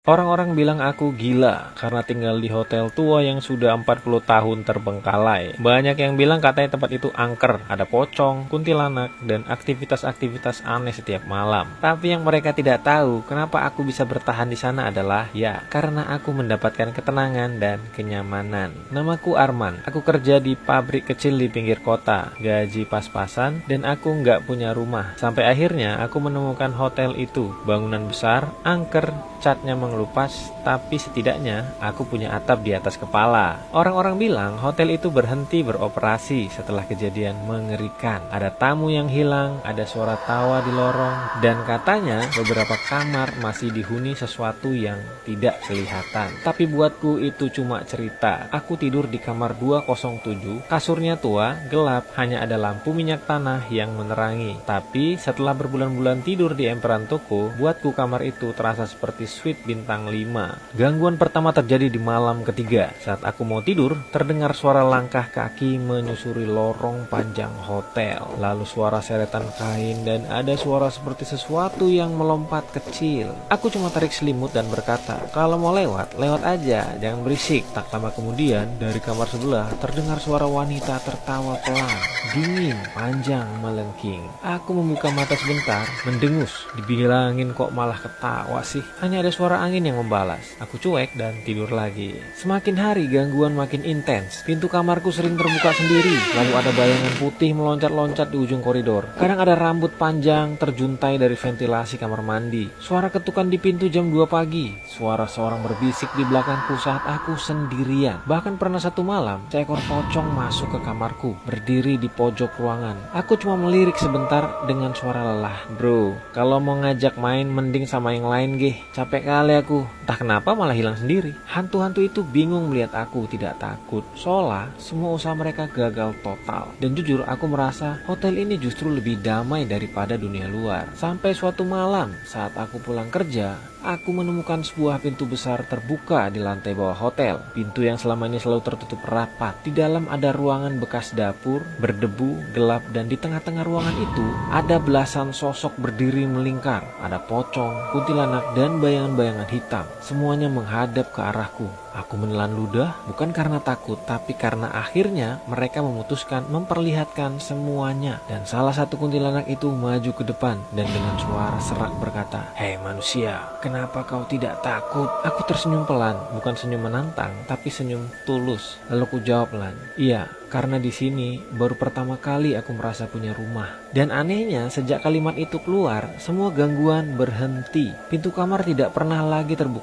Orang-orang bilang aku gila karena tinggal di hotel tua yang sudah 40 tahun terbengkalai. Banyak yang bilang katanya tempat itu angker, ada pocong, kuntilanak, dan aktivitas-aktivitas aneh setiap malam. Tapi yang mereka tidak tahu, kenapa aku bisa bertahan di sana adalah ya, karena aku mendapatkan ketenangan dan kenyamanan. Namaku Arman, aku kerja di pabrik kecil di pinggir kota, gaji pas-pasan, dan aku nggak punya rumah. Sampai akhirnya aku menemukan hotel itu, bangunan besar, angker, catnya mengelupas, tapi setidaknya aku punya atap di atas kepala. Orang-orang bilang hotel itu berhenti beroperasi setelah kejadian mengerikan. Ada tamu yang hilang, ada suara tawa di lorong, dan katanya beberapa kamar masih dihuni sesuatu yang tidak kelihatan. Tapi buatku itu cuma cerita. Aku tidur di kamar 207, kasurnya tua, gelap, hanya ada lampu minyak tanah yang menerangi. Tapi setelah berbulan-bulan tidur di emperan toko, buatku kamar itu terasa seperti suite bintang 5. Gangguan pertama terjadi di malam ketiga. Saat aku mau tidur, terdengar suara langkah kaki menyusuri lorong panjang hotel. Lalu suara seretan kain dan ada suara seperti sesuatu yang melompat kecil. Aku cuma tarik selimut dan berkata, kalau mau lewat, lewat aja, jangan berisik. Tak lama kemudian, dari kamar sebelah terdengar suara wanita tertawa pelan, dingin, panjang, melengking. Aku membuka mata sebentar, mendengus. Dibilangin kok malah ketawa sih. Hanya ada suara angin yang membalas. Aku cuek dan tidur lagi. Semakin hari gangguan makin intens. Pintu kamarku sering terbuka sendiri. Lalu ada bayangan putih meloncat-loncat di ujung koridor. Kadang ada rambut panjang terjuntai dari ventilasi kamar mandi. Suara ketukan di pintu jam 2 pagi. Suara seorang berbisik di belakangku saat aku sendirian. Bahkan pernah satu malam, seekor pocong masuk ke kamarku, berdiri di pojok ruangan. Aku cuma melirik sebentar dengan suara lelah. Bro, kalau mau ngajak main mending sama yang lain geh. Capek kali aku. Entah kenapa malah hilang sendiri. Hantu-hantu itu bingung melihat aku tidak takut. Seolah semua usaha mereka gagal total. Dan jujur aku merasa hotel ini justru lebih damai daripada dunia luar. Sampai suatu malam saat aku pulang kerja, aku menemukan sebuah pintu besar terbuka di lantai bawah hotel. Pintu yang selama ini selalu tertutup rapat. Di dalam ada ruangan bekas dapur, berdebu, gelap, dan di tengah-tengah ruangan itu ada belasan sosok berdiri melingkar. Ada pocong, kuntilanak, dan bayangan-bayangan hitam. Semuanya menghadap ke arahku. Aku menelan ludah, bukan karena takut, tapi karena akhirnya mereka memutuskan memperlihatkan semuanya. Dan salah satu kuntilanak itu maju ke depan dan dengan suara serak berkata, "Hei manusia, kenapa kau tidak takut?" Aku tersenyum pelan, bukan senyum menantang, tapi senyum tulus. Lalu ku jawab pelan, "Iya, karena di sini baru pertama kali aku merasa punya rumah." Dan anehnya, sejak kalimat itu keluar, semua gangguan berhenti. Pintu kamar tidak pernah lagi terbuka